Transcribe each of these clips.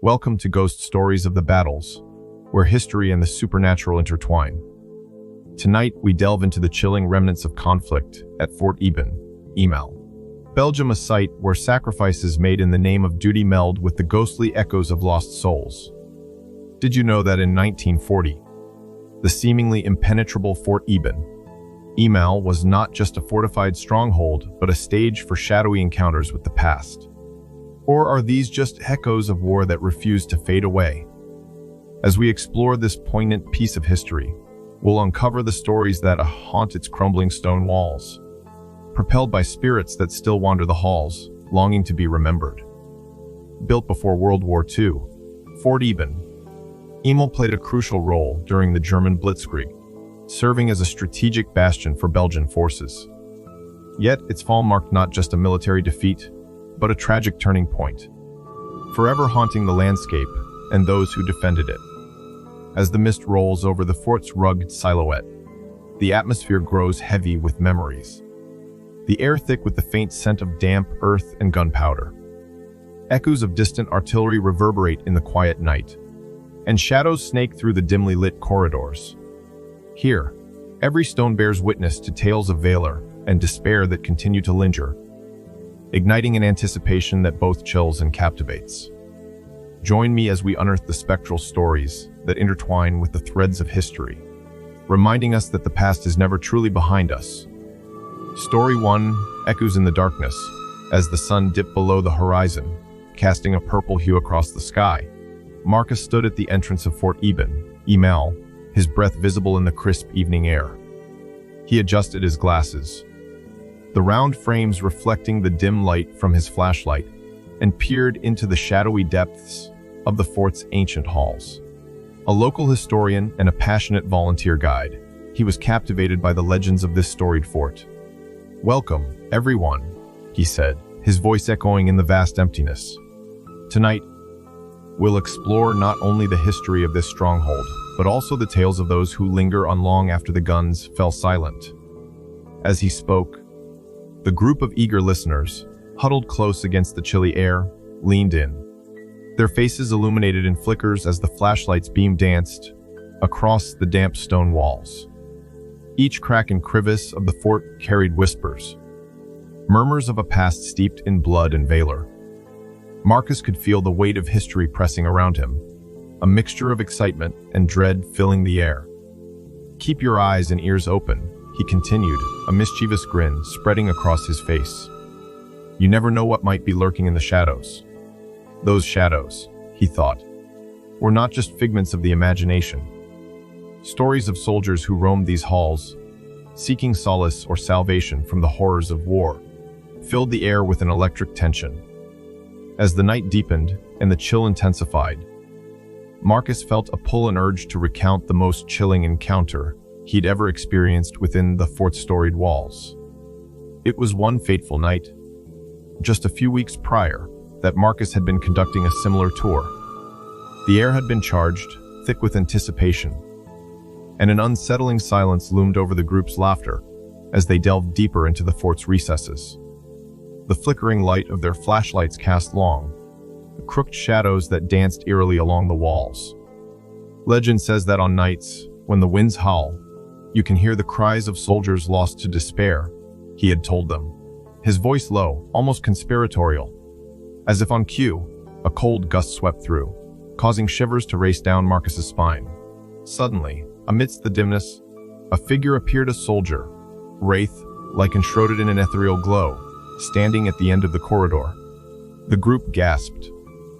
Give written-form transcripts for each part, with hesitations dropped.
Welcome to Ghost Stories of the Battles, where history and the supernatural intertwine. Tonight, we delve into the chilling remnants of conflict at Fort Eben-Emael, Belgium, a site where sacrifices made in the name of duty meld with the ghostly echoes of lost souls. Did you know that in 1940, the seemingly impenetrable Fort Eben-Emael was not just a fortified stronghold, but a stage for shadowy encounters with the past? Or are these just echoes of war that refuse to fade away? As we explore this poignant piece of history, we'll uncover the stories that haunt its crumbling stone walls, propelled by spirits that still wander the halls, longing to be remembered. Built before World War II, Fort Eben-Emael played a crucial role during the German Blitzkrieg, serving as a strategic bastion for Belgian forces. Yet, its fall marked not just a military defeat, but a tragic turning point, forever haunting the landscape and those who defended it. As the mist rolls over the fort's rugged silhouette, the atmosphere grows heavy with memories, the air thick with the faint scent of damp earth and gunpowder. Echoes of distant artillery reverberate in the quiet night, and shadows snake through the dimly lit corridors. Here, every stone bears witness to tales of valor and despair that continue to linger, igniting an anticipation that both chills and captivates. Join me as we unearth the spectral stories that intertwine with the threads of history, reminding us that the past is never truly behind us. Story 1 echoes in the darkness as the sun dipped below the horizon, casting a purple hue across the sky. Marcus stood at the entrance of Fort Eben-Emael, his breath visible in the crisp evening air. He adjusted his glasses, the round frames reflecting the dim light from his flashlight, and peered into the shadowy depths of the fort's ancient halls. A local historian and a passionate volunteer guide, he was captivated by the legends of this storied fort. "Welcome, everyone," he said, his voice echoing in the vast emptiness. "Tonight, we'll explore not only the history of this stronghold, but also the tales of those who linger on long after the guns fell silent." As he spoke, the group of eager listeners, huddled close against the chilly air, leaned in, their faces illuminated in flickers as the flashlight's beam danced across the damp stone walls. Each crack and crevice of the fort carried whispers, murmurs of a past steeped in blood and valor. Marcus could feel the weight of history pressing around him, a mixture of excitement and dread filling the air. "Keep your eyes and ears open," he continued, a mischievous grin spreading across his face. "You never know what might be lurking in the shadows." Those shadows, he thought, were not just figments of the imagination. Stories of soldiers who roamed these halls, seeking solace or salvation from the horrors of war, filled the air with an electric tension. As the night deepened and the chill intensified, Marcus felt a pull and urge to recount the most chilling encounter he'd ever experienced within the fort's storied walls. It was one fateful night, just a few weeks prior, that Marcus had been conducting a similar tour. The air had been charged, thick with anticipation, and an unsettling silence loomed over the group's laughter as they delved deeper into the fort's recesses. The flickering light of their flashlights cast long, crooked shadows that danced eerily along the walls. Legend says that on nights, when the winds howl, you can hear the cries of soldiers lost to despair, he had told them, his voice low, almost conspiratorial. As if on cue, a cold gust swept through, causing shivers to race down Marcus's spine. Suddenly, amidst the dimness, a figure appeared, a soldier, wraith, like enshrouded in an ethereal glow, standing at the end of the corridor. The group gasped,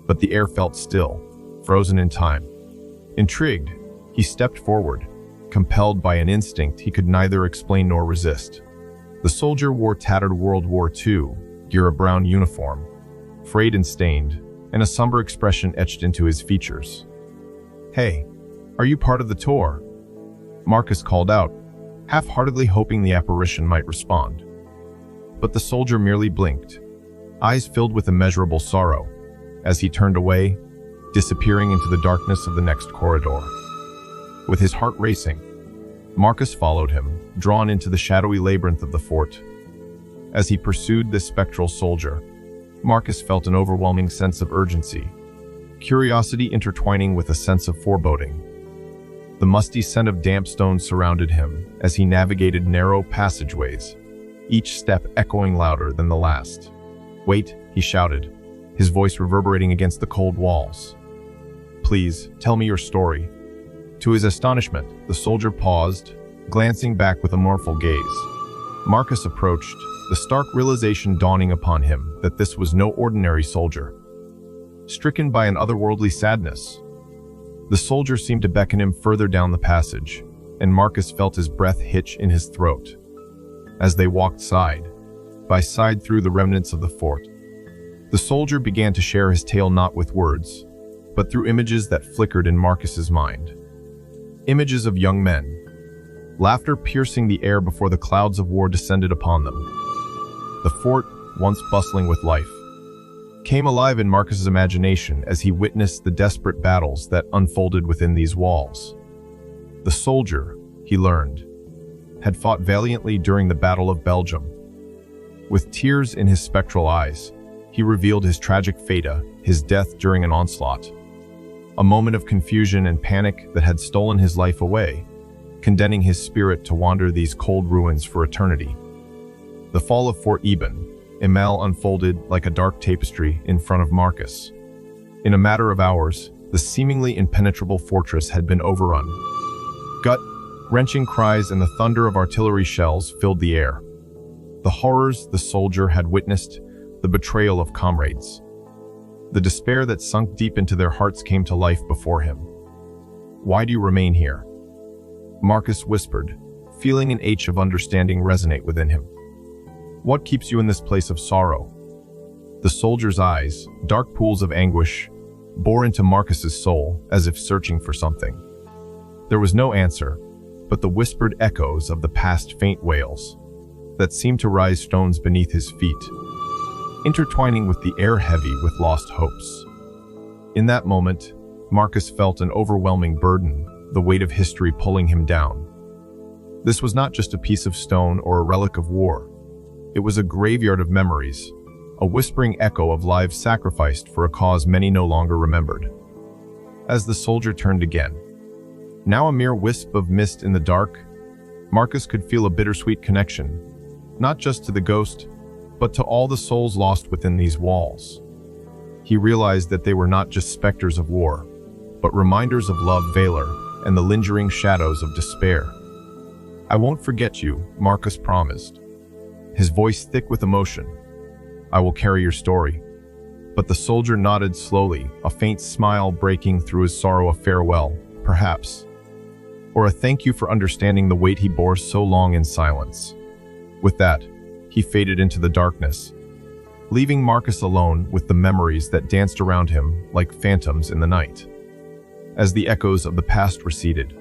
but the air felt still, frozen in time. Intrigued, he stepped forward, compelled by an instinct he could neither explain nor resist. The soldier wore tattered World War II gear, a brown uniform, frayed and stained, and a somber expression etched into his features. "Hey, are you part of the tour?" Marcus called out, half-heartedly hoping the apparition might respond. But the soldier merely blinked, eyes filled with immeasurable sorrow, as he turned away, disappearing into the darkness of the next corridor. With his heart racing, Marcus followed him, drawn into the shadowy labyrinth of the fort. As he pursued this spectral soldier, Marcus felt an overwhelming sense of urgency, curiosity intertwining with a sense of foreboding. The musty scent of damp stone surrounded him as he navigated narrow passageways, each step echoing louder than the last. "Wait," he shouted, his voice reverberating against the cold walls. "Please, tell me your story." To his astonishment, the soldier paused, glancing back with a mournful gaze. Marcus approached, the stark realization dawning upon him that this was no ordinary soldier. Stricken by an otherworldly sadness, the soldier seemed to beckon him further down the passage, and Marcus felt his breath hitch in his throat. As they walked side by side through the remnants of the fort, the soldier began to share his tale not with words, but through images that flickered in Marcus's mind. Images of young men, laughter piercing the air before the clouds of war descended upon them. The fort, once bustling with life, came alive in Marcus's imagination as he witnessed the desperate battles that unfolded within these walls. The soldier, he learned, had fought valiantly during the Battle of Belgium. With tears in his spectral eyes, he revealed his tragic fate, his death during an onslaught. A moment of confusion and panic that had stolen his life away, condemning his spirit to wander these cold ruins for eternity. The fall of Fort Eben-Emael unfolded like a dark tapestry in front of Marcus. In a matter of hours, the seemingly impenetrable fortress had been overrun. Gut-wrenching cries and the thunder of artillery shells filled the air. The horrors the soldier had witnessed, the betrayal of comrades. The despair that sunk deep into their hearts came to life before him. "Why do you remain here?" Marcus whispered, feeling an ache of understanding resonate within him. "What keeps you in this place of sorrow?" The soldier's eyes, dark pools of anguish, bore into Marcus's soul as if searching for something. There was no answer, but the whispered echoes of the past faint wails that seemed to rise stones beneath his feet, intertwining with the air heavy with lost hopes. In that moment, Marcus felt an overwhelming burden, the weight of history pulling him down. This was not just a piece of stone or a relic of war. It was a graveyard of memories, a whispering echo of lives sacrificed for a cause many no longer remembered. As the soldier turned again, now a mere wisp of mist in the dark, Marcus could feel a bittersweet connection, not just to the ghost, but to all the souls lost within these walls. He realized that they were not just specters of war, but reminders of love, valor, and the lingering shadows of despair. "I won't forget you," Marcus promised, his voice thick with emotion. "I will carry your story." But the soldier nodded slowly, a faint smile breaking through his sorrow. "A farewell, perhaps, or a thank you for understanding the weight he bore so long in silence." With that, he faded into the darkness, leaving Marcus alone with the memories that danced around him like phantoms in the night. As the echoes of the past receded,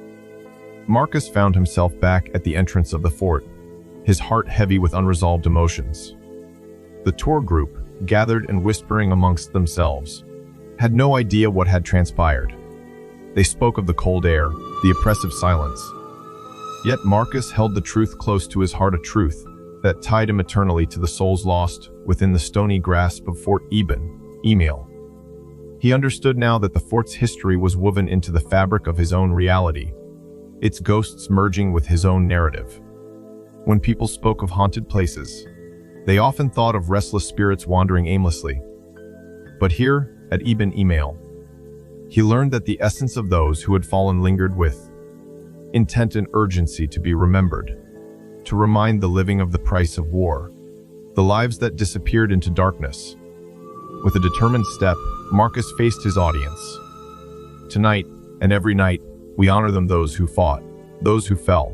Marcus found himself back at the entrance of the fort, his heart heavy with unresolved emotions. The tour group, gathered and whispering amongst themselves, had no idea what had transpired. They spoke of the cold air, the oppressive silence. Yet Marcus held the truth close to his heart, a truth that tied him eternally to the souls lost within the stony grasp of Fort Eben-Emael. He understood now that the fort's history was woven into the fabric of his own reality, its ghosts merging with his own narrative. When people spoke of haunted places, they often thought of restless spirits wandering aimlessly. But here, at Eben-Emael, he learned that the essence of those who had fallen lingered with intent and urgency to be remembered, to remind the living of the price of war, the lives that disappeared into darkness. With a determined step, Marcus faced his audience. "Tonight, and every night, we honor them, those who fought, those who fell,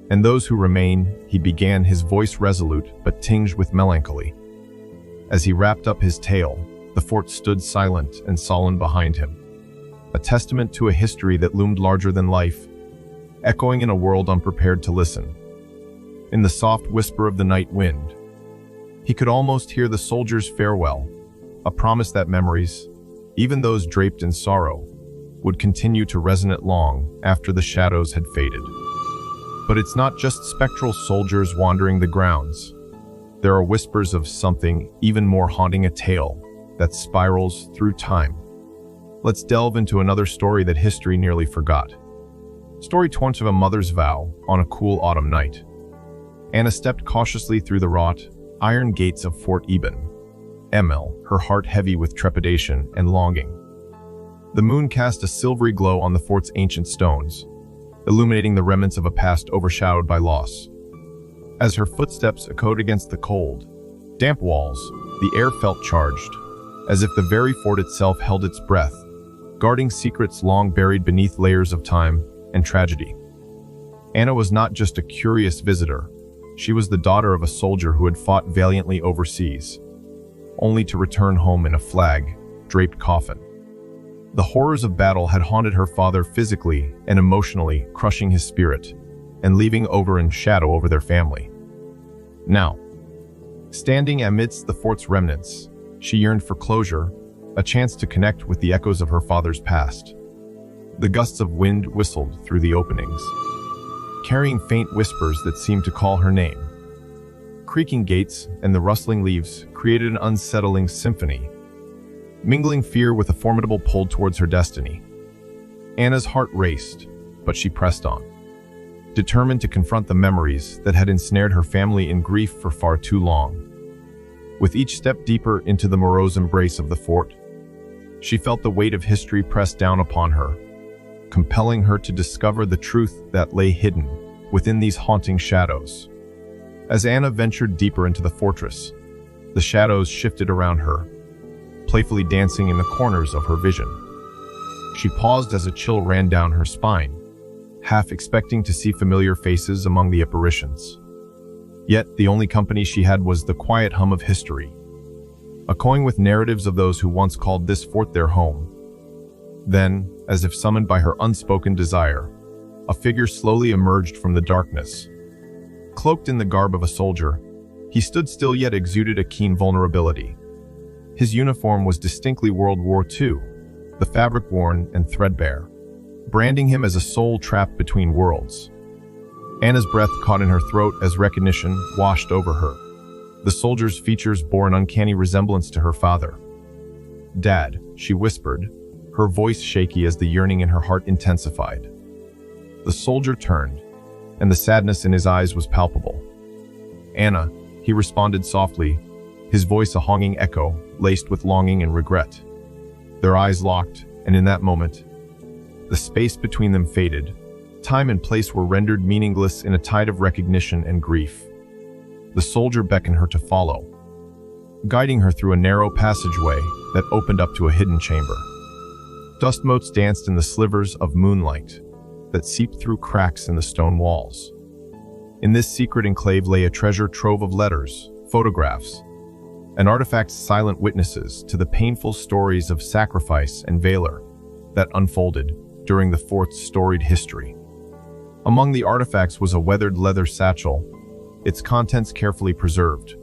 and those who remain," he began, his voice resolute but tinged with melancholy. As he wrapped up his tale, the fort stood silent and solemn behind him, a testament to a history that loomed larger than life, echoing in a world unprepared to listen. In the soft whisper of the night wind, he could almost hear the soldier's farewell, a promise that memories, even those draped in sorrow, would continue to resonate long after the shadows had faded. But it's not just spectral soldiers wandering the grounds. There are whispers of something even more haunting, a tale that spirals through time, let's delve into another story that history nearly forgot. Story 20 of a mother's vow on a cool autumn night. Anna stepped cautiously through the wrought iron gates of Fort Eben-Emael, her heart heavy with trepidation and longing. The moon cast a silvery glow on the fort's ancient stones, illuminating the remnants of a past overshadowed by loss. As her footsteps echoed against the cold, damp walls, the air felt charged, as if the very fort itself held its breath, guarding secrets long buried beneath layers of time and tragedy. Anna was not just a curious visitor. She was the daughter of a soldier who had fought valiantly overseas, only to return home in a flag-draped coffin. The horrors of battle had haunted her father physically and emotionally, crushing his spirit and leaving shadow over their family. Now, standing amidst the fort's remnants, she yearned for closure, a chance to connect with the echoes of her father's past. The gusts of wind whistled through the openings, carrying faint whispers that seemed to call her name. Creaking gates and the rustling leaves created an unsettling symphony, mingling fear with a formidable pull towards her destiny. Anna's heart raced, but she pressed on, determined to confront the memories that had ensnared her family in grief for far too long. With each step deeper into the morose embrace of the fort, she felt the weight of history press down upon her, compelling her to discover the truth that lay hidden within these haunting shadows. As Anna ventured deeper into the fortress, the shadows shifted around her, playfully dancing in the corners of her vision. She paused as a chill ran down her spine, half expecting to see familiar faces among the apparitions. Yet the only company she had was the quiet hum of history, echoing with narratives of those who once called this fort their home. Then, as if summoned by her unspoken desire, a figure slowly emerged from the darkness. Cloaked in the garb of a soldier, he stood still yet exuded a keen vulnerability. His uniform was distinctly World War II, the fabric worn and threadbare, branding him as a soul trapped between worlds. Anna's breath caught in her throat as recognition washed over her. The soldier's features bore an uncanny resemblance to her father. "Dad," she whispered, her voice shaky as the yearning in her heart intensified. The soldier turned, and the sadness in his eyes was palpable. "Anna," he responded softly, his voice a haunting echo, laced with longing and regret. Their eyes locked, and in that moment, the space between them faded. Time and place were rendered meaningless in a tide of recognition and grief. The soldier beckoned her to follow, guiding her through a narrow passageway that opened up to a hidden chamber. Dust motes danced in the slivers of moonlight that seeped through cracks in the stone walls. In this secret enclave lay a treasure trove of letters, photographs, and artifacts silent witnesses to the painful stories of sacrifice and valor that unfolded during the fort's storied history. Among the artifacts was a weathered leather satchel, its contents carefully preserved.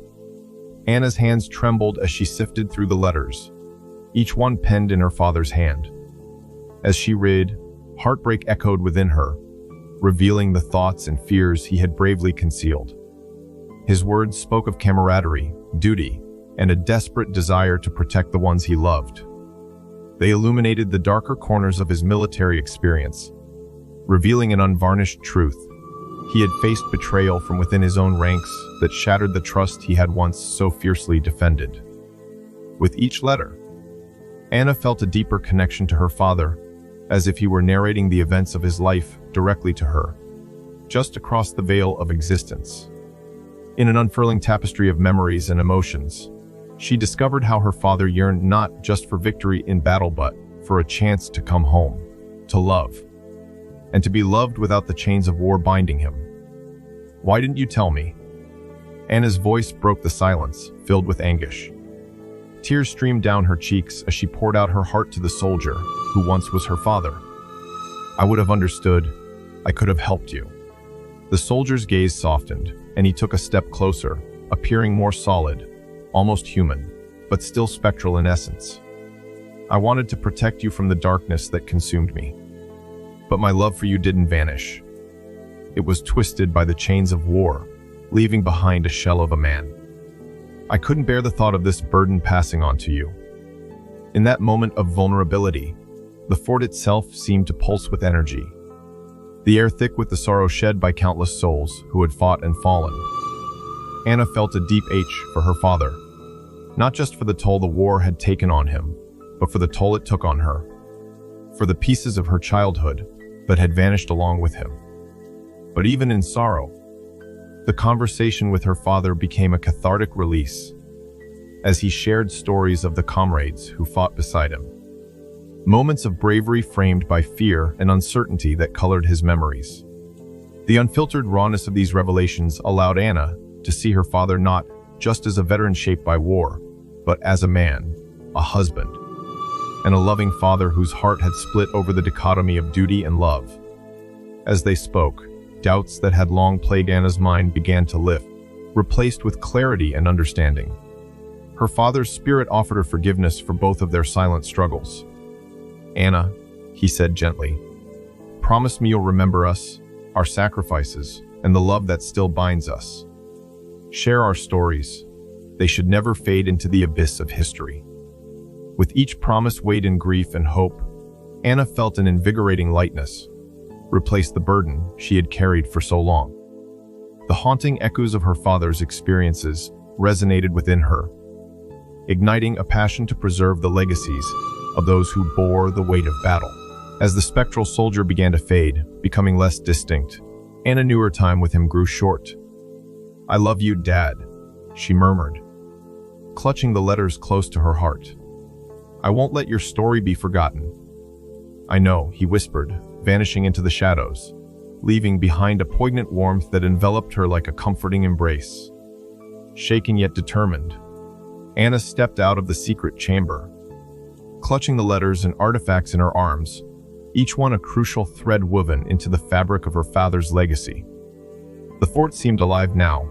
Anna's hands trembled as she sifted through the letters, each one penned in her father's hand. As she read, heartbreak echoed within her, revealing the thoughts and fears he had bravely concealed. His words spoke of camaraderie, duty, and a desperate desire to protect the ones he loved. They illuminated the darker corners of his military experience, revealing an unvarnished truth. He had faced betrayal from within his own ranks that shattered the trust he had once so fiercely defended. With each letter, Anna felt a deeper connection to her father, as if he were narrating the events of his life directly to her, just across the veil of existence. In an unfurling tapestry of memories and emotions, she discovered how her father yearned not just for victory in battle but for a chance to come home, to love, and to be loved without the chains of war binding him. "Why didn't you tell me?" Anna's voice broke the silence, filled with anguish. Tears streamed down her cheeks as she poured out her heart to the soldier who once was her father. "I would have understood. I could have helped you." The soldier's gaze softened, and he took a step closer, appearing more solid, almost human, but still spectral in essence. "I wanted to protect you from the darkness that consumed me. But my love for you didn't vanish. It was twisted by the chains of war, leaving behind a shell of a man. I couldn't bear the thought of this burden passing on to you." In that moment of vulnerability, The fort itself seemed to pulse with energy, the air thick with the sorrow shed by countless souls who had fought and fallen. Anna felt a deep ache for her father, not just for the toll the war had taken on him, but for the toll it took on her, for the pieces of her childhood that had vanished along with him. But even in sorrow, the conversation with her father became a cathartic release, as he shared stories of the comrades who fought beside him. Moments of bravery framed by fear and uncertainty that colored his memories. The unfiltered rawness of these revelations allowed Anna to see her father not just as a veteran shaped by war, but as a man, a husband, and a loving father whose heart had split over the dichotomy of duty and love. As they spoke, doubts that had long plagued Anna's mind began to lift, replaced with clarity and understanding. Her father's spirit offered her forgiveness for both of their silent struggles. "Anna," he said gently, "promise me you'll remember us, our sacrifices, and the love that still binds us. Share our stories. They should never fade into the abyss of history." With each promise weighed in grief and hope, Anna felt an invigorating lightness, replaced the burden she had carried for so long. The haunting echoes of her father's experiences resonated within her, igniting a passion to preserve the legacies of those who bore the weight of battle. As the spectral soldier began to fade, becoming less distinct, Anna knew her time with him grew short. "I love you, Dad," she murmured, clutching the letters close to her heart. "I won't let your story be forgotten." "I know," he whispered, vanishing into the shadows, leaving behind a poignant warmth that enveloped her like a comforting embrace. Shaken yet determined, Anna stepped out of the secret chamber, clutching the letters and artifacts in her arms, each one a crucial thread woven into the fabric of her father's legacy. The fort seemed alive now,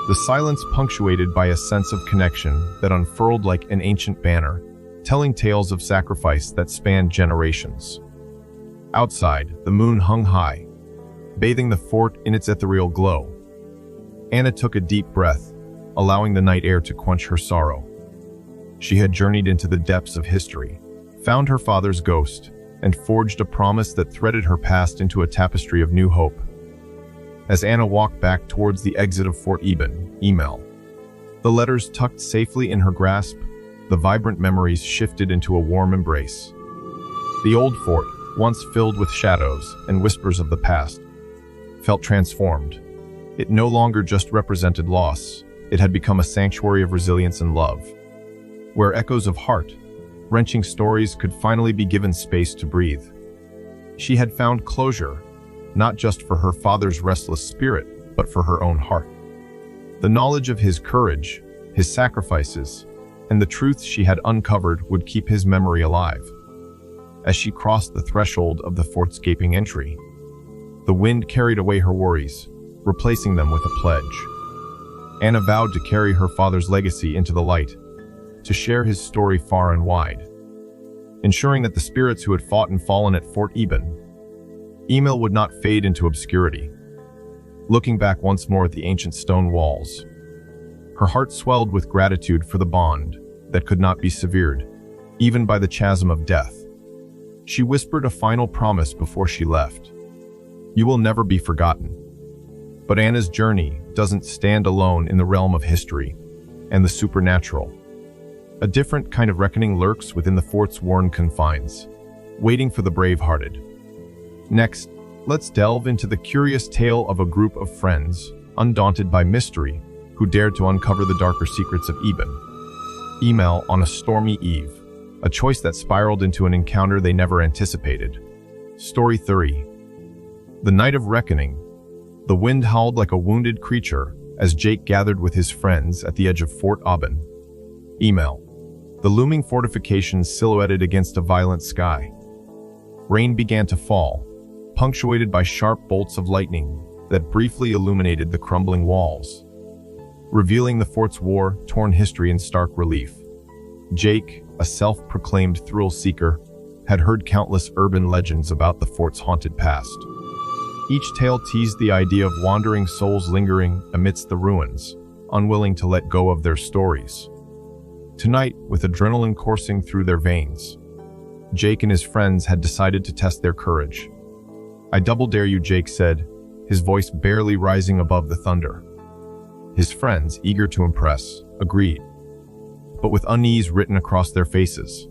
the silence punctuated by a sense of connection that unfurled like an ancient banner, telling tales of sacrifice that spanned generations. Outside, the moon hung high, bathing the fort in its ethereal glow. Anna took a deep breath, allowing the night air to quench her sorrow. She had journeyed into the depths of history, found her father's ghost, and forged a promise that threaded her past into a tapestry of new hope. As Anna walked back towards the exit of Fort Eben-Emael, the letters tucked safely in her grasp, the vibrant memories shifted into a warm embrace. The old fort, once filled with shadows and whispers of the past, felt transformed. It no longer just represented loss, it had become a sanctuary of resilience and love, where echoes of heart-wrenching stories could finally be given space to breathe. She had found closure, not just for her father's restless spirit, but for her own heart. The knowledge of his courage, his sacrifices, and the truths she had uncovered would keep his memory alive. As she crossed the threshold of the fort's gaping entry, the wind carried away her worries, replacing them with a pledge. Anna vowed to carry her father's legacy into the light, to share his story far and wide, ensuring that the spirits who had fought and fallen at Fort Eben-Emael would not fade into obscurity. Looking back once more at the ancient stone walls, her heart swelled with gratitude for the bond that could not be severed, even by the chasm of death. She whispered a final promise before she left. "You will never be forgotten." But Anna's journey doesn't stand alone in the realm of history and the supernatural. A different kind of reckoning lurks within the fort's worn confines, waiting for the brave-hearted. Next, let's delve into the curious tale of a group of friends, undaunted by mystery, who dared to uncover the darker secrets of Eben-Emael on a stormy eve, a choice that spiraled into an encounter they never anticipated. Story 3. The Night of Reckoning. The wind howled like a wounded creature as Jake gathered with his friends at the edge of Fort Eben-Emael, the looming fortification silhouetted against a violent sky. Rain began to fall, punctuated by sharp bolts of lightning that briefly illuminated the crumbling walls, revealing the fort's war-torn history in stark relief. Jake, a self-proclaimed thrill-seeker, had heard countless urban legends about the fort's haunted past. Each tale teased the idea of wandering souls lingering amidst the ruins, unwilling to let go of their stories. Tonight, with adrenaline coursing through their veins, Jake and his friends had decided to test their courage. "I double dare you," Jake said, his voice barely rising above the thunder. His friends, eager to impress, agreed, but with unease written across their faces.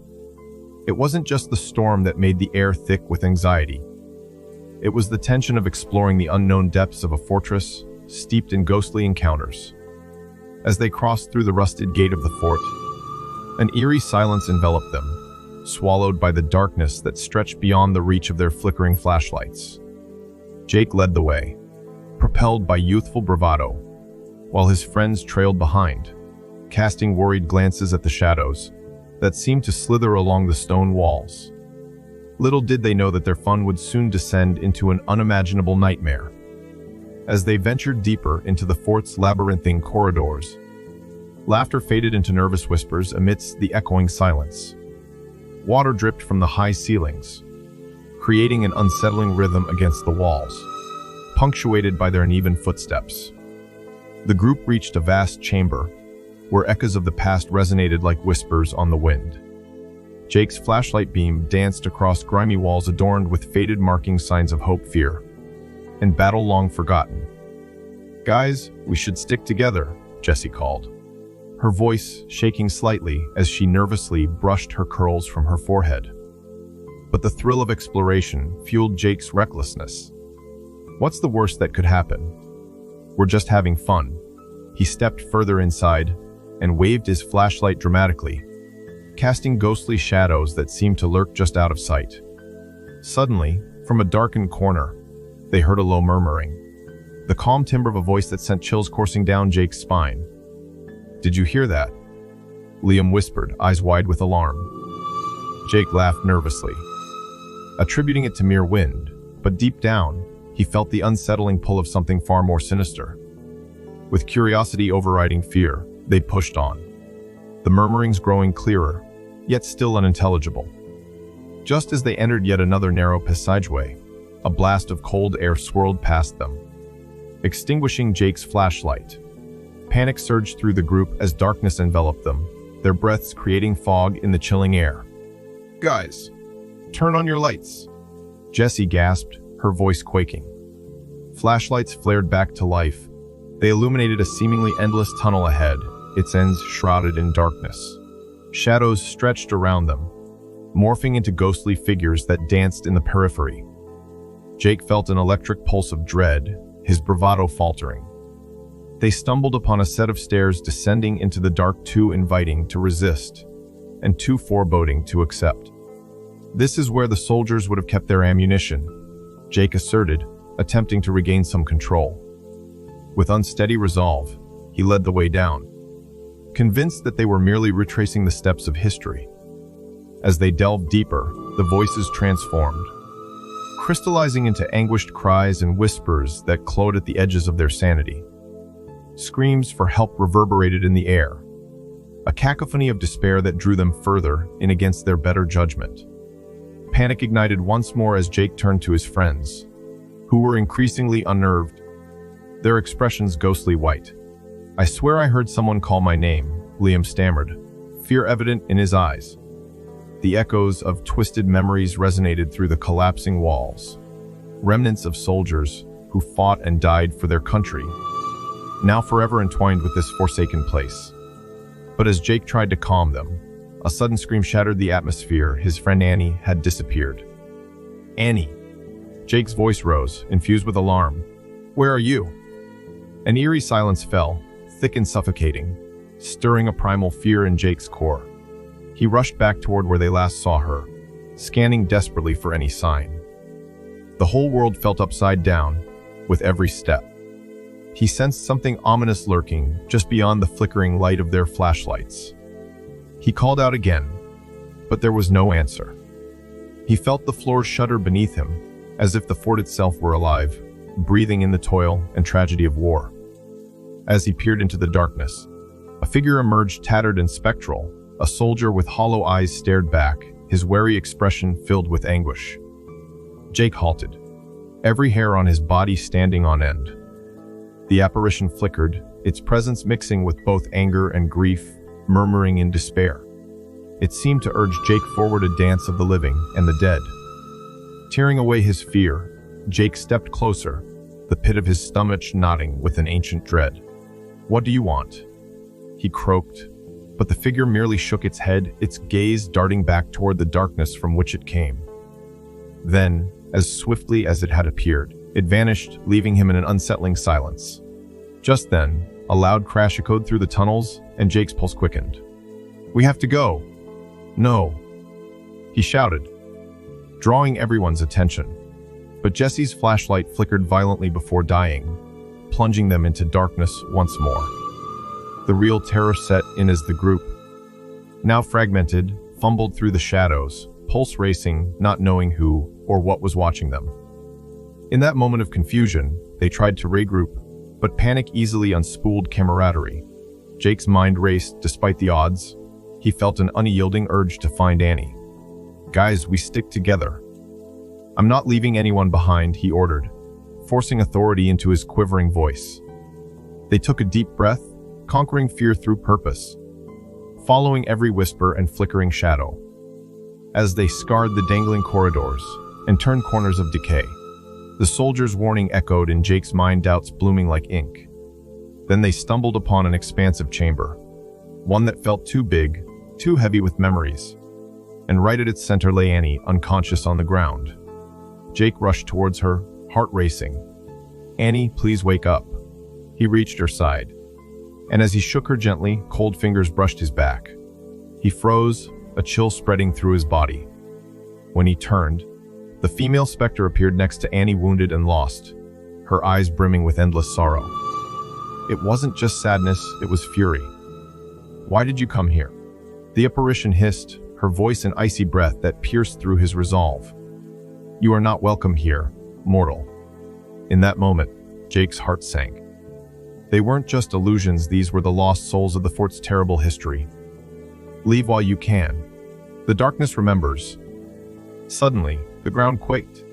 It wasn't just the storm that made the air thick with anxiety. It was the tension of exploring the unknown depths of a fortress, steeped in ghostly encounters. As they crossed through the rusted gate of the fort, an eerie silence enveloped them, swallowed by the darkness that stretched beyond the reach of their flickering flashlights. Jake led the way, propelled by youthful bravado, while his friends trailed behind, casting worried glances at the shadows that seemed to slither along the stone walls. Little did they know that their fun would soon descend into an unimaginable nightmare. As they ventured deeper into the fort's labyrinthine corridors, laughter faded into nervous whispers amidst the echoing silence. Water dripped from the high ceilings, creating an unsettling rhythm against the walls, punctuated by their uneven footsteps. The group reached a vast chamber, where echoes of the past resonated like whispers on the wind. Jake's flashlight beam danced across grimy walls adorned with faded marking signs of hope, fear, and battle long forgotten. "Guys, we should stick together," Jessie called, her voice shaking slightly as she nervously brushed her curls from her forehead. But the thrill of exploration fueled Jake's recklessness. "What's the worst that could happen? We're just having fun." He stepped further inside and waved his flashlight dramatically, casting ghostly shadows that seemed to lurk just out of sight. Suddenly, from a darkened corner, they heard a low murmuring, the calm timbre of a voice that sent chills coursing down Jake's spine. "Did you hear that?" Liam whispered, eyes wide with alarm. Jake laughed nervously, attributing it to mere wind, but deep down, he felt the unsettling pull of something far more sinister. With curiosity overriding fear, they pushed on, the murmurings growing clearer, yet still unintelligible. Just as they entered yet another narrow passageway, a blast of cold air swirled past them, extinguishing Jake's flashlight. Panic surged through the group as darkness enveloped them, their breaths creating fog in the chilling air. "Guys, turn on your lights," Jessie gasped, her voice quaking. Flashlights flared back to life. They illuminated a seemingly endless tunnel ahead, its ends shrouded in darkness. Shadows stretched around them, morphing into ghostly figures that danced in the periphery. Jake felt an electric pulse of dread, his bravado faltering. They stumbled upon a set of stairs descending into the dark, too inviting to resist, and too foreboding to accept. "This is where the soldiers would have kept their ammunition," Jake asserted, attempting to regain some control. With unsteady resolve, he led the way down, convinced that they were merely retracing the steps of history. As they delved deeper, the voices transformed, crystallizing into anguished cries and whispers that clawed at the edges of their sanity. Screams for help reverberated in the air, a cacophony of despair that drew them further in against their better judgment. Panic ignited once more as Jake turned to his friends, who were increasingly unnerved, their expressions ghostly white. "I swear I heard someone call my name," Liam stammered, fear evident in his eyes. The echoes of twisted memories resonated through the collapsing walls, remnants of soldiers who fought and died for their country, now forever entwined with this forsaken place. But as Jake tried to calm them, a sudden scream shattered the atmosphere. His friend Annie had disappeared. "Annie!" Jake's voice rose, infused with alarm. "Where are you?" An eerie silence fell, thick and suffocating, stirring a primal fear in Jake's core. He rushed back toward where they last saw her, scanning desperately for any sign. The whole world felt upside down with every step. He sensed something ominous lurking just beyond the flickering light of their flashlights. He called out again, but there was no answer. He felt the floor shudder beneath him, as if the fort itself were alive, breathing in the toil and tragedy of war. As he peered into the darkness, a figure emerged, tattered and spectral. A soldier with hollow eyes stared back, his wary expression filled with anguish. Jake halted, every hair on his body standing on end. The apparition flickered, its presence mixing with both anger and grief, murmuring in despair. It seemed to urge Jake forward, a dance of the living and the dead. Tearing away his fear, Jake stepped closer, the pit of his stomach knotting with an ancient dread. "What do you want?" he croaked, but the figure merely shook its head, its gaze darting back toward the darkness from which it came. Then, as swiftly as it had appeared, it vanished, leaving him in an unsettling silence. Just then, a loud crash echoed through the tunnels, and Jake's pulse quickened. "We have to go!" "No!" he shouted, drawing everyone's attention. But Jesse's flashlight flickered violently before dying, plunging them into darkness once more. The real terror set in as the group, now fragmented, fumbled through the shadows, pulse racing, not knowing who or what was watching them. In that moment of confusion, they tried to regroup, but panic easily unspooled camaraderie. Jake's mind raced despite the odds. He felt an unyielding urge to find Annie. "Guys, we stick together. I'm not leaving anyone behind," he ordered, forcing authority into his quivering voice. They took a deep breath, conquering fear through purpose, following every whisper and flickering shadow. As they scarred the dangling corridors and turned corners of decay, the soldier's warning echoed in Jake's mind, doubts blooming like ink. Then they stumbled upon an expansive chamber, one that felt too big, too heavy with memories, and right at its center lay Annie, unconscious on the ground. Jake rushed towards her, heart racing. "Annie, please wake up." He reached her side, and as he shook her gently, cold fingers brushed his back. He froze, a chill spreading through his body. When he turned, the female specter appeared next to Annie, wounded and lost, her eyes brimming with endless sorrow. It wasn't just sadness, it was fury. "Why did you come here?" The apparition hissed, her voice an icy breath that pierced through his resolve. "You are not welcome here, mortal." In that moment, Jake's heart sank. They weren't just illusions, these were the lost souls of the fort's terrible history. "Leave while you can. The darkness remembers." Suddenly, the ground quaked,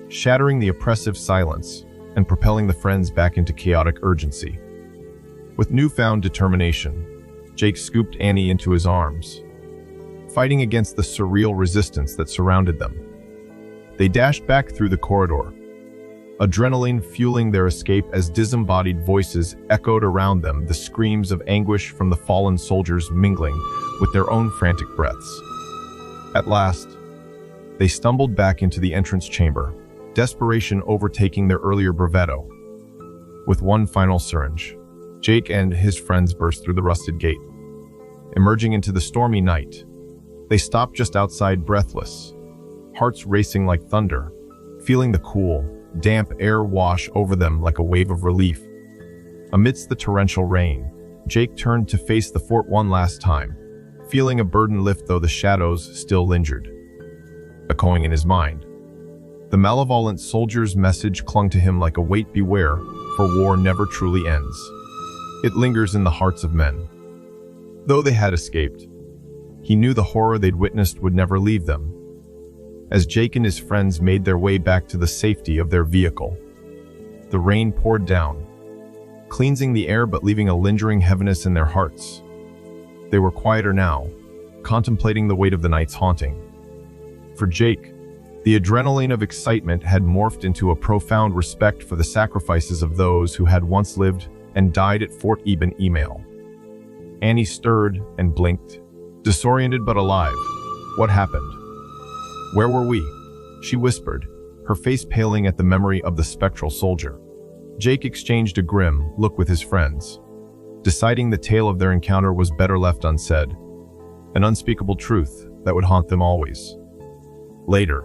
shattering the oppressive silence and propelling the friends back into chaotic urgency. With newfound determination, Jake scooped Annie into his arms, fighting against the surreal resistance that surrounded them. They dashed back through the corridor, adrenaline fueling their escape as disembodied voices echoed around them, the screams of anguish from the fallen soldiers mingling with their own frantic breaths. At last, they stumbled back into the entrance chamber, desperation overtaking their earlier bravado. With one final syringe, Jake and his friends burst through the rusted gate. Emerging into the stormy night, they stopped just outside, breathless, hearts racing like thunder, feeling the cool, damp air wash over them like a wave of relief. Amidst the torrential rain, Jake turned to face the fort one last time, feeling a burden lift though the shadows still lingered, echoing in his mind. The malevolent soldier's message clung to him like a weight: beware, for war never truly ends. It lingers in the hearts of men. Though they had escaped, he knew the horror they'd witnessed would never leave them. As Jake and his friends made their way back to the safety of their vehicle, the rain poured down, cleansing the air but leaving a lingering heaviness in their hearts. They were quieter now, contemplating the weight of the night's haunting. For Jake, the adrenaline of excitement had morphed into a profound respect for the sacrifices of those who had once lived and died at Fort Eben-Emael. Annie stirred and blinked, disoriented but alive. "What happened? Where were we?" she whispered, her face paling at the memory of the spectral soldier. Jake exchanged a grim look with his friends, deciding the tale of their encounter was better left unsaid, an unspeakable truth that would haunt them always. Later,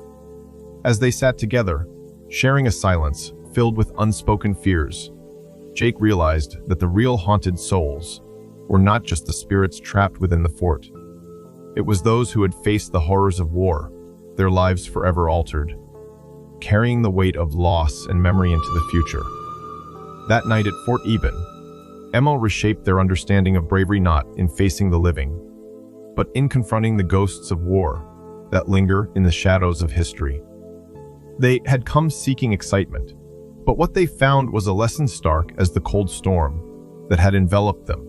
as they sat together, sharing a silence filled with unspoken fears, Jake realized that the real haunted souls were not just the spirits trapped within the fort. It was those who had faced the horrors of war, their lives forever altered, carrying the weight of loss and memory into the future. That night at Fort Eben-Emael reshaped their understanding of bravery, not in facing the living, but in confronting the ghosts of war that linger in the shadows of history. They had come seeking excitement, but what they found was a lesson stark as the cold storm that had enveloped them.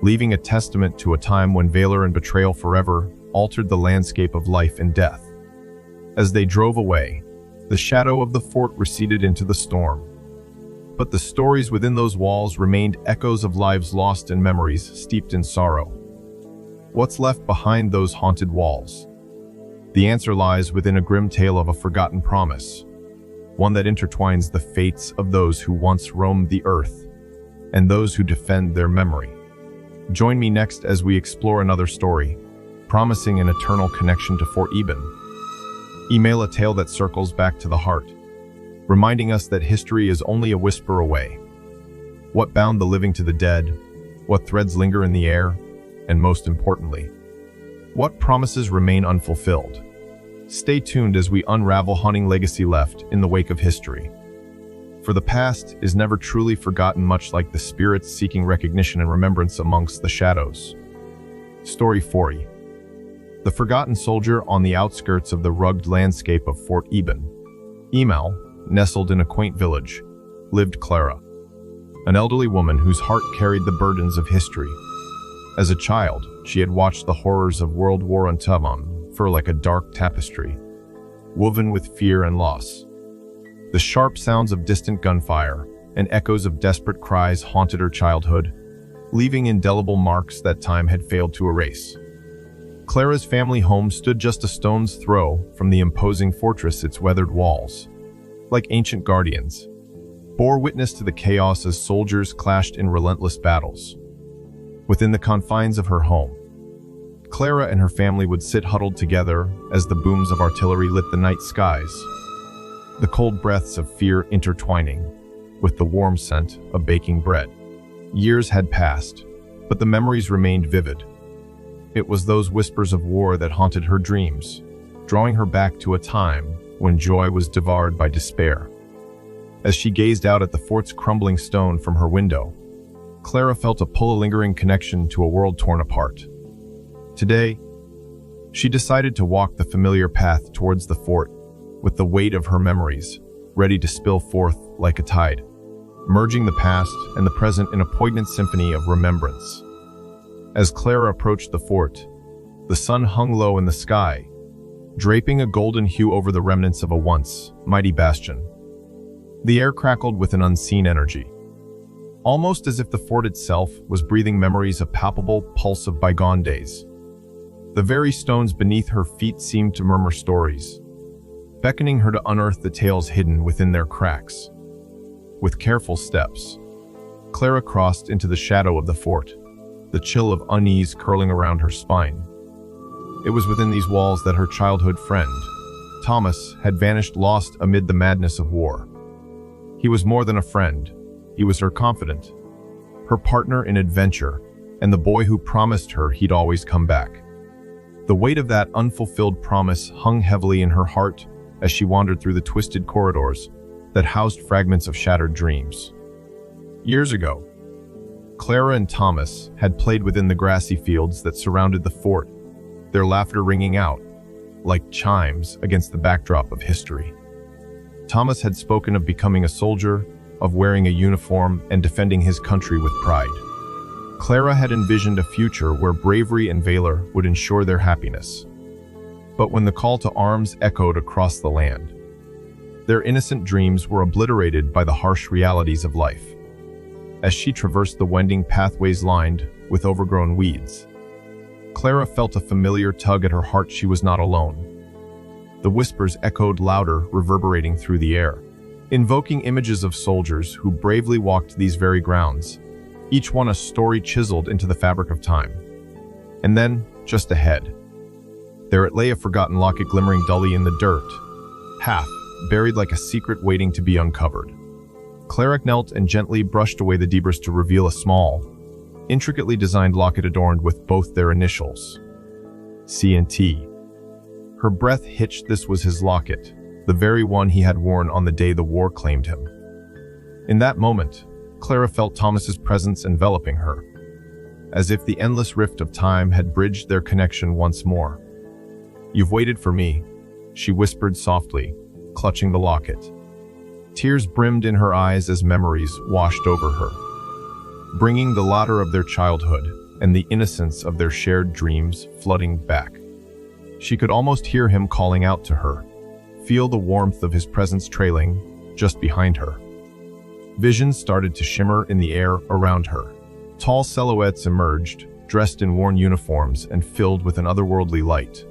leaving a testament to a time when valor and betrayal forever altered the landscape of life and death. As they drove away, the shadow of the fort receded into the storm. But the stories within those walls remained echoes of lives lost and memories steeped in sorrow. What's left behind those haunted walls? The answer lies within a grim tale of a forgotten promise, one that intertwines the fates of those who once roamed the earth and those who defend their memory. Join me next as we explore another story, promising an eternal connection to Fort Eben-Emael, a tale that circles back to the heart, reminding us that history is only a whisper away. What bound the living to the dead? What threads linger in the air? And most importantly, what promises remain unfulfilled? Stay tuned as we unravel haunting legacy left in the wake of history. For the past is never truly forgotten, much like the spirits seeking recognition and remembrance amongst the shadows. Story 40. The forgotten soldier. On the outskirts of the rugged landscape of Fort Eben-Emael, nestled in a quaint village, lived Clara, an elderly woman whose heart carried the burdens of history. As a child, she had watched the horrors of World War I unfurl like a dark tapestry, woven with fear and loss. The sharp sounds of distant gunfire and echoes of desperate cries haunted her childhood, leaving indelible marks that time had failed to erase. Clara's family home stood just a stone's throw from the imposing fortress. Its weathered walls, like ancient guardians, bore witness to the chaos as soldiers clashed in relentless battles. Within the confines of her home, Clara and her family would sit huddled together as the booms of artillery lit the night skies, the cold breaths of fear intertwining with the warm scent of baking bread. Years had passed, but the memories remained vivid. It was those whispers of war that haunted her dreams, drawing her back to a time when joy was devoured by despair. As she gazed out at the fort's crumbling stone from her window, Clara felt a lingering connection to a world torn apart. Today, she decided to walk the familiar path towards the fort, with the weight of her memories ready to spill forth like a tide, merging the past and the present in a poignant symphony of remembrance. As Clara approached the fort, the sun hung low in the sky, draping a golden hue over the remnants of a once mighty bastion. The air crackled with an unseen energy, almost as if the fort itself was breathing memories, a palpable pulse of bygone days. The very stones beneath her feet seemed to murmur stories, beckoning her to unearth the tales hidden within their cracks. With careful steps, Clara crossed into the shadow of the fort, the chill of unease curling around her spine. It was within these walls that her childhood friend, Thomas, had vanished, lost amid the madness of war. He was more than a friend. He was her confidant, her partner in adventure, and the boy who promised her he'd always come back. The weight of that unfulfilled promise hung heavily in her heart as she wandered through the twisted corridors that housed fragments of shattered dreams. Years ago, Clara and Thomas had played within the grassy fields that surrounded the fort, their laughter ringing out like chimes against the backdrop of history. Thomas had spoken of becoming a soldier, of wearing a uniform and defending his country with pride. Clara had envisioned a future where bravery and valor would ensure their happiness. But when the call to arms echoed across the land, their innocent dreams were obliterated by the harsh realities of life. As she traversed the winding pathways lined with overgrown weeds, Clara felt a familiar tug at her heart. She was not alone. The whispers echoed louder, reverberating through the air, invoking images of soldiers who bravely walked these very grounds, each one a story chiseled into the fabric of time. And then, just ahead, there it lay, a forgotten locket glimmering dully in the dirt, half buried like a secret waiting to be uncovered. Clara knelt and gently brushed away the debris to reveal a small, intricately designed locket adorned with both their initials, C&T. Her breath hitched. This was his locket, the very one he had worn on the day the war claimed him. In that moment, Clara felt Thomas's presence enveloping her, as if the endless rift of time had bridged their connection once more. "You've waited for me," she whispered softly, clutching the locket. Tears brimmed in her eyes as memories washed over her, bringing the laughter of their childhood and the innocence of their shared dreams flooding back. She could almost hear him calling out to her, feel the warmth of his presence trailing just behind her. Visions started to shimmer in the air around her. Tall silhouettes emerged, dressed in worn uniforms and filled with an otherworldly light.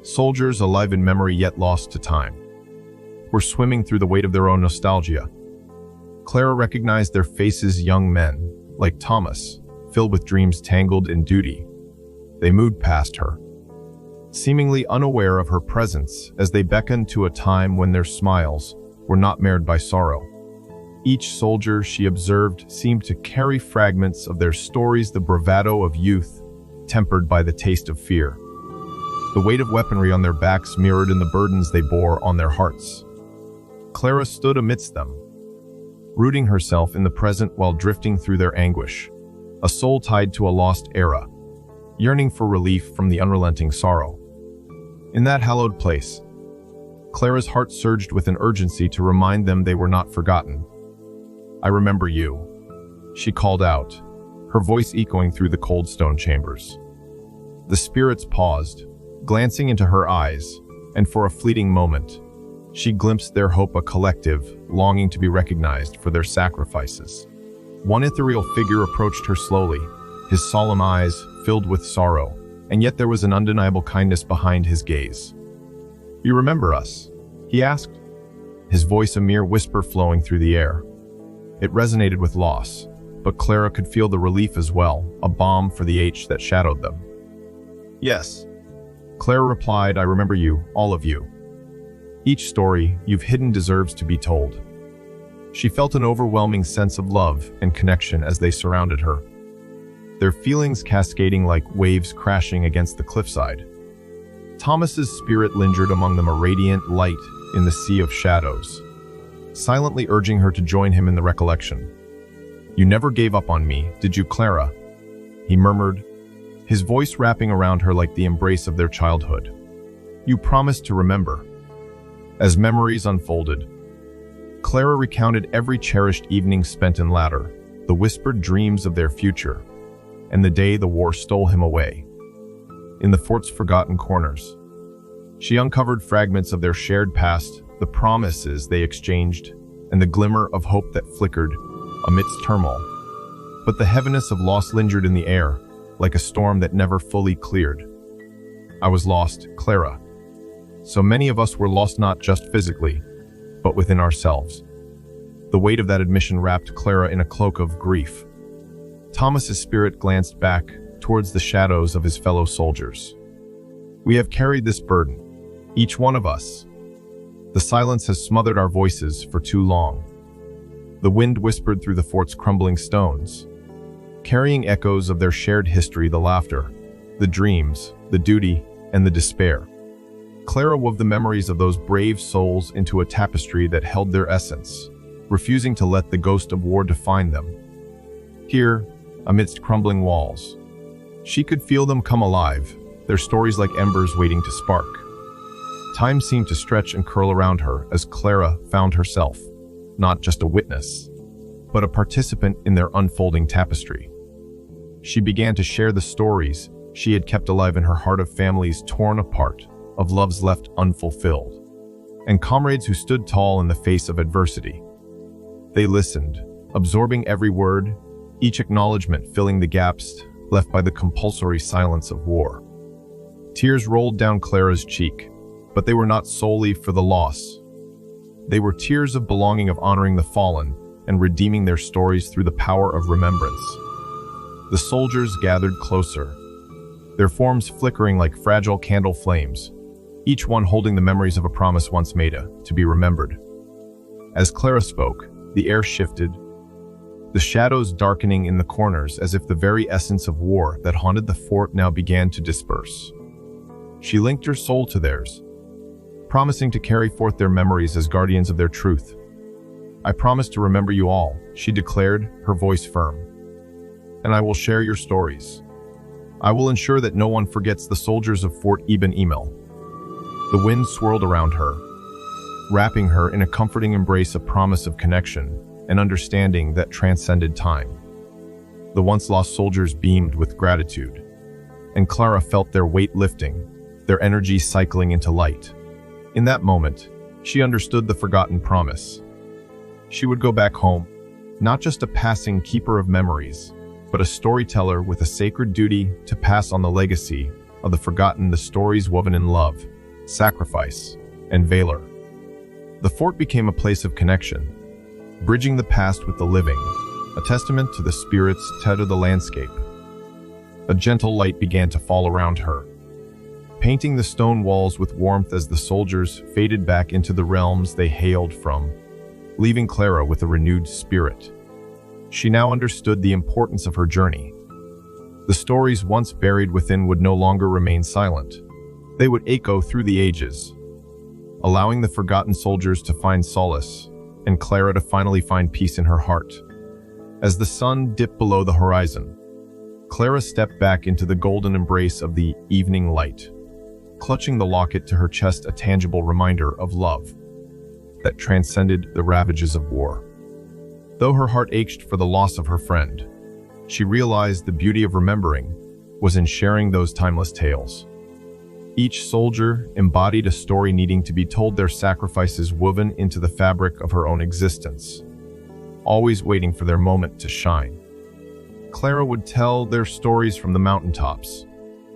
Soldiers alive in memory yet lost to time were swimming through the weight of their own nostalgia. Clara recognized their faces, young men, like Thomas, filled with dreams tangled in duty. They moved past her, seemingly unaware of her presence as they beckoned to a time when their smiles were not marred by sorrow. Each soldier she observed seemed to carry fragments of their stories, the bravado of youth, tempered by the taste of fear. The weight of weaponry on their backs mirrored in the burdens they bore on their hearts. Clara stood amidst them, rooting herself in the present while drifting through their anguish, a soul tied to a lost era, yearning for relief from the unrelenting sorrow. In that hallowed place, Clara's heart surged with an urgency to remind them they were not forgotten. "I remember you," she called out, her voice echoing through the cold stone chambers. The spirits paused, glancing into her eyes, and for a fleeting moment, she glimpsed their hope, a collective longing to be recognized for their sacrifices. One ethereal figure approached her slowly, his solemn eyes filled with sorrow, and yet there was an undeniable kindness behind his gaze. "You remember us?" he asked, his voice a mere whisper flowing through the air. It resonated with loss, but Clara could feel the relief as well, a balm for the ache that shadowed them. "Yes," Clara replied, "I remember you, all of you. Each story you've hidden deserves to be told." She felt an overwhelming sense of love and connection as they surrounded her, their feelings cascading like waves crashing against the cliffside. Thomas's spirit lingered among them, a radiant light in the sea of shadows, silently urging her to join him in the recollection. "You never gave up on me, did you, Clara?" he murmured, his voice wrapping around her like the embrace of their childhood. "You promised to remember." As memories unfolded, Clara recounted every cherished evening spent in Ladder, the whispered dreams of their future, and the day the war stole him away. In the fort's forgotten corners, she uncovered fragments of their shared past, the promises they exchanged, and the glimmer of hope that flickered amidst turmoil. But the heaviness of loss lingered in the air, like a storm that never fully cleared. "I was lost, Clara. So many of us were lost, not just physically, but within ourselves." The weight of that admission wrapped Clara in a cloak of grief. Thomas's spirit glanced back towards the shadows of his fellow soldiers. "We have carried this burden, each one of us. The silence has smothered our voices for too long." The wind whispered through the fort's crumbling stones, carrying echoes of their shared history, the laughter, the dreams, the duty, and the despair. Clara wove the memories of those brave souls into a tapestry that held their essence, refusing to let the ghost of war define them. Here, amidst crumbling walls, she could feel them come alive, their stories like embers waiting to spark. Time seemed to stretch and curl around her as Clara found herself, not just a witness, but a participant in their unfolding tapestry. She began to share the stories she had kept alive in her heart, of families torn apart, of loves left unfulfilled, and comrades who stood tall in the face of adversity. They listened, absorbing every word, each acknowledgement filling the gaps left by the compulsory silence of war. Tears rolled down Clara's cheek, but they were not solely for the loss. They were tears of belonging, of honoring the fallen, and redeeming their stories through the power of remembrance. The soldiers gathered closer, their forms flickering like fragile candle flames, each one holding the memories of a promise once made, to be remembered. As Clara spoke, the air shifted, the shadows darkening in the corners as if the very essence of war that haunted the fort now began to disperse. She linked her soul to theirs, promising to carry forth their memories as guardians of their truth. "I promise to remember you all," she declared, her voice firm. "And I will share your stories. I will ensure that no one forgets the soldiers of Fort Eben-Emael." The wind swirled around her, wrapping her in a comforting embrace, a promise of connection and understanding that transcended time. The once lost soldiers beamed with gratitude, and Clara felt their weight lifting, their energy cycling into light. In that moment, she understood the forgotten promise. She would go back home, not just a passing keeper of memories, but a storyteller with a sacred duty to pass on the legacy of the forgotten, the stories woven in love, sacrifice, and valor. The fort became a place of connection, bridging the past with the living, a testament to the spirits tethered to the landscape. A gentle light began to fall around her, painting the stone walls with warmth as the soldiers faded back into the realms they hailed from, leaving Clara with a renewed spirit. She now understood the importance of her journey. The stories once buried within would no longer remain silent. They would echo through the ages, allowing the forgotten soldiers to find solace and Clara to finally find peace in her heart. As the sun dipped below the horizon, Clara stepped back into the golden embrace of the evening light, clutching the locket to her chest, a tangible reminder of love that transcended the ravages of war. Though her heart ached for the loss of her friend, she realized the beauty of remembering was in sharing those timeless tales. Each soldier embodied a story needing to be told, their sacrifices woven into the fabric of her own existence, always waiting for their moment to shine. Clara would tell their stories from the mountaintops,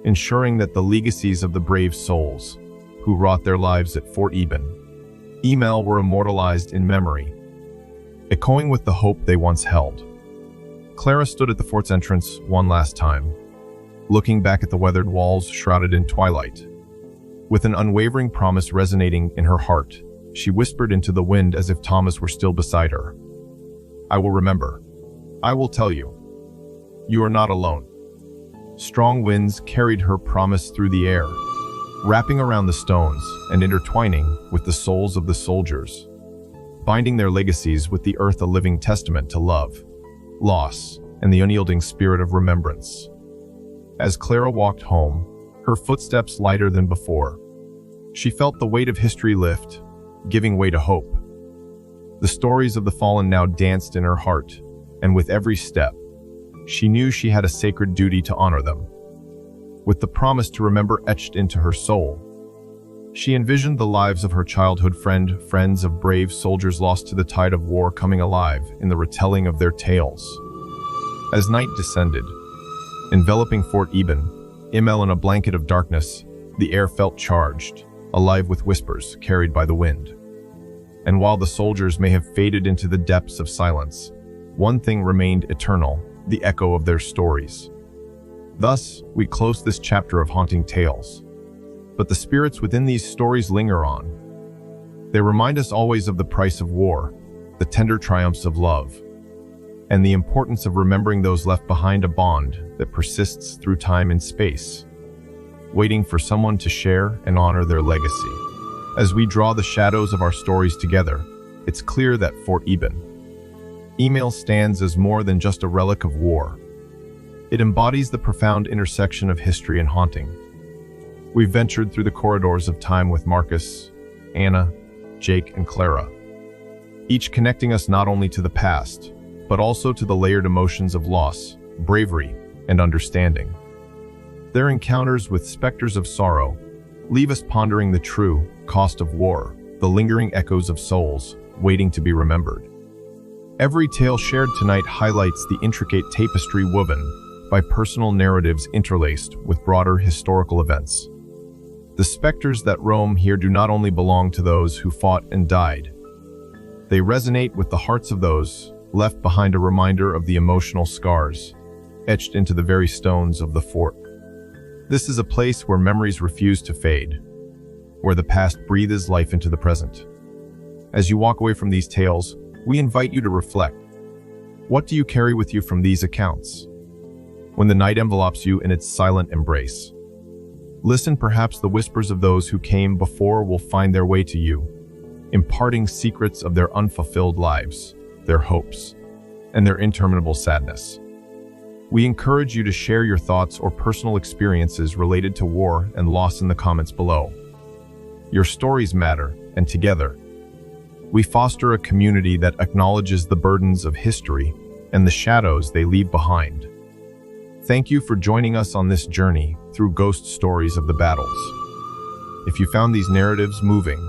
ensuring that the legacies of the brave souls who wrought their lives at Fort Eben-Emael were immortalized in memory, echoing with the hope they once held. Clara stood at the fort's entrance one last time, looking back at the weathered walls shrouded in twilight. With an unwavering promise resonating in her heart, she whispered into the wind as if Thomas were still beside her. "I will remember. I will tell you. You are not alone." Strong winds carried her promise through the air, wrapping around the stones and intertwining with the souls of the soldiers, binding their legacies with the earth, a living testament to love, loss, and the unyielding spirit of remembrance. As Clara walked home, her footsteps lighter than before, she felt the weight of history lift, giving way to hope. The stories of the fallen now danced in her heart, and with every step, she knew she had a sacred duty to honor them. With the promise to remember etched into her soul, she envisioned the lives of her childhood friends of brave soldiers lost to the tide of war coming alive in the retelling of their tales. As night descended, enveloping Fort Eben-Emael in a blanket of darkness, the air felt charged, alive with whispers carried by the wind. And while the soldiers may have faded into the depths of silence, one thing remained eternal: the echo of their stories. Thus, we close this chapter of haunting tales. But the spirits within these stories linger on. They remind us always of the price of war, the tender triumphs of love, and the importance of remembering those left behind, a bond that persists through time and space, waiting for someone to share and honor their legacy. As we draw the shadows of our stories together, it's clear that Fort Eben-Emael stands as more than just a relic of war. It embodies the profound intersection of history and haunting. We've ventured through the corridors of time with Marcus, Anna, Jake, and Clara, each connecting us not only to the past, but also to the layered emotions of loss, bravery, and understanding. Their encounters with specters of sorrow leave us pondering the true cost of war, the lingering echoes of souls waiting to be remembered. Every tale shared tonight highlights the intricate tapestry woven by personal narratives interlaced with broader historical events. The specters that roam here do not only belong to those who fought and died. They resonate with the hearts of those left behind, a reminder of the emotional scars etched into the very stones of the fort. This is a place where memories refuse to fade, where the past breathes life into the present. As you walk away from these tales, we invite you to reflect. What do you carry with you from these accounts? When the night envelops you in its silent embrace, listen. Perhaps the whispers of those who came before will find their way to you, imparting secrets of their unfulfilled lives, their hopes, and their interminable sadness. We encourage you to share your thoughts or personal experiences related to war and loss in the comments below. Your stories matter, and together, we foster a community that acknowledges the burdens of history and the shadows they leave behind. Thank you for joining us on this journey through ghost stories of the battles. If you found these narratives moving,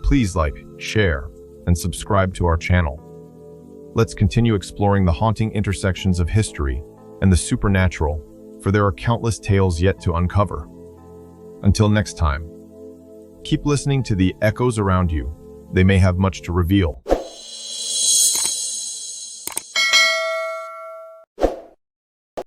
please like, share, and subscribe to our channel. Let's continue exploring the haunting intersections of history and the supernatural, for there are countless tales yet to uncover. Until next time, keep listening to the echoes around you. They may have much to reveal.